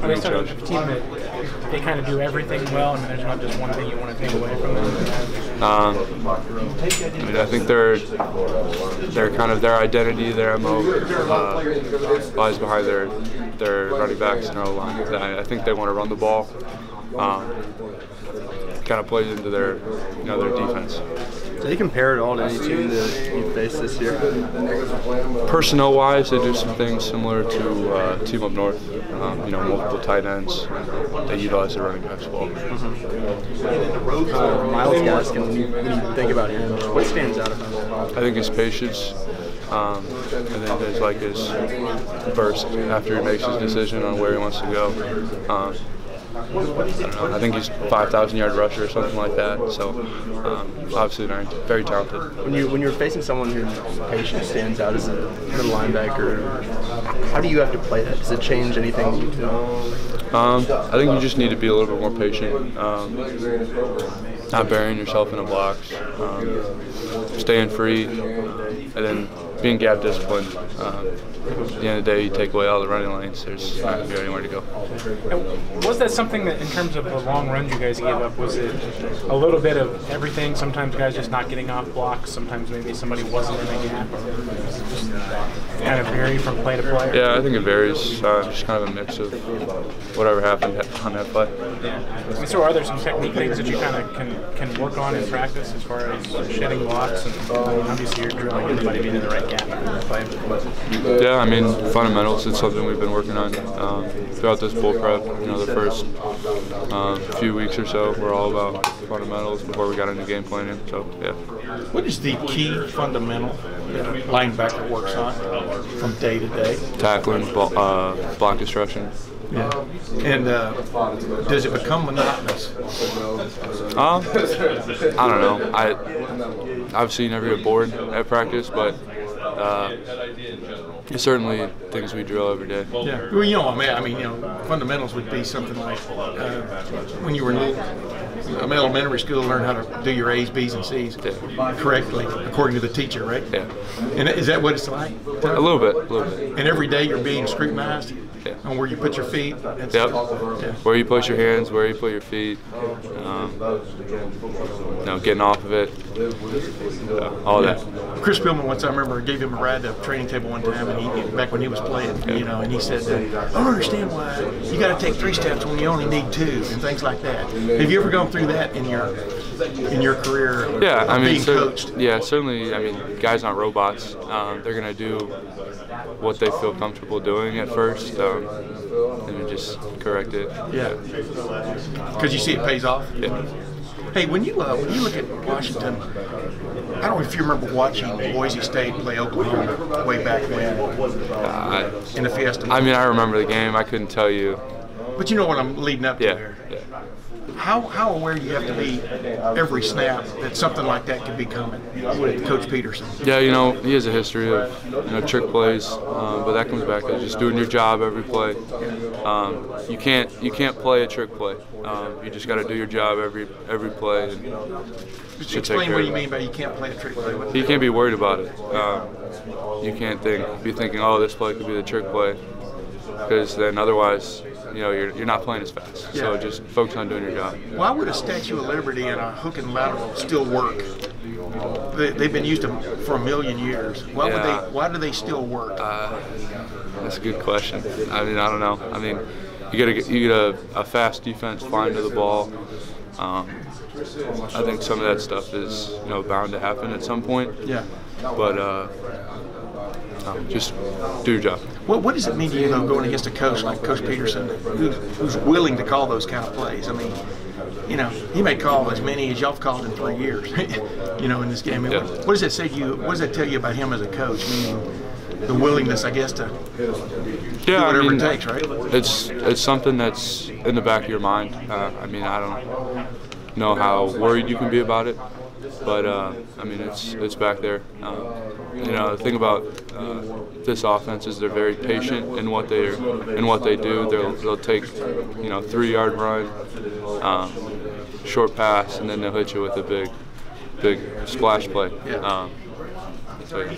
Are they sort of a team that they kind of do everything well, and there's not just one thing you want to take away from them? I mean, I think they're kind of their identity, their MO lies behind their running backs and their O-line. I think they want to run the ball. Kind of plays into their their defense. Do you compare it all to any team that you faced this year? Personnel-wise, they do some things similar to team up north. Multiple tight ends. They utilize their running backs well. Miles Gaskin, when you think about him, what stands out about him? I think his patience. And then there's like his burst after he makes his decision on where he wants to go. I don't know. I think he's 5,000-yard rusher or something like that. So obviously very talented. When you're facing someone whose patience stands out as a middle linebacker, how do you have to play that? Does it change anything that you do? I think you just need to be a little bit more patient. Not burying yourself in a box, staying free, and then being gap disciplined. At the end of the day, you take away all the running lanes, there's not going to be anywhere to go. And was that something that, in terms of the long runs you guys gave up, was it a little bit of everything? Sometimes guys just not getting off blocks, sometimes maybe somebody wasn't in a gap, or does it just kind of vary from play to play? Yeah, I think it varies. Just kind of a mix of whatever happened on that play. Yeah. I mean, so are there some technique things that you kind of can work on in practice as far as shedding blocks? And obviously you're drilling everybody being in the right gap and play. Yeah, I mean, fundamentals, it's something we've been working on throughout this bowl prep. The first few weeks or so were all about fundamentals before we got into game planning. So, yeah. What is the key fundamental that a linebacker works on from day to day? Tackling, block destruction. Yeah. And does it become monotonous? I don't know. Obviously you never get bored at practice, but it's certainly things we drill every day. Yeah. Well, fundamentals would be something like when you were in elementary school, learn how to do your A's, B's, and C's correctly according to the teacher, right? Yeah. And is that what it's like? A little bit. And every day you're being scrutinized on where you put your feet. Yep. Yeah. Where you put your hands, where you put your feet. Getting off of it. All that. Chris Pillman once, I remember, gave him a ride to a training table one time, and back when he was playing, and he said, I don't understand why you got to take 3 steps when you only need 2, and things like that. Have you ever gone through that in your career? Yeah, being coached? Yeah, certainly. I mean, guys aren't robots. They're gonna do what they feel comfortable doing at first, and then just correct it. Yeah. Because you see it pays off. Yeah. Hey, when you look at Washington, I don't know if you remember watching Boise State play Oklahoma way back when in the Fiesta. I mean, I remember the game. I couldn't tell you. But you know what I'm leading up to there. Yeah. How aware do you have to be every snap that something like that could be coming with Coach Peterson? Yeah, he has a history of trick plays, but that comes back to just doing your job every play. You can't play a trick play. You just got to do your job every play. And explain what you mean by you can't play a trick play. You can't be worried about it. You can't be thinking, oh, this play could be the trick play, because then otherwise, you're not playing as fast. Yeah. So just focus on doing your job. Why would a Statue of Liberty and a hook and lateral still work? They've been used for a million years. Why do they still work? That's a good question. I mean, I don't know. I mean, you get a fast defense flying to the ball. I think some of that stuff is bound to happen at some point. Yeah. But just do your job. What does it mean to you, going against a coach like Coach Peterson, who's willing to call those kind of plays? I mean, he may call as many as y'all have called in 3 years, in this game. Yeah. What does that say to you? What does that tell you about him as a coach? Meaning the willingness, I guess, to do whatever it takes, right? It's something that's in the back of your mind. I mean, I don't know how worried you can be about it, but I mean, it's back there. The thing about this offense is they're very patient in what they do. They'll take 3-yard run, short pass, and then they'll hit you with a big splash play. Yeah. So, yeah.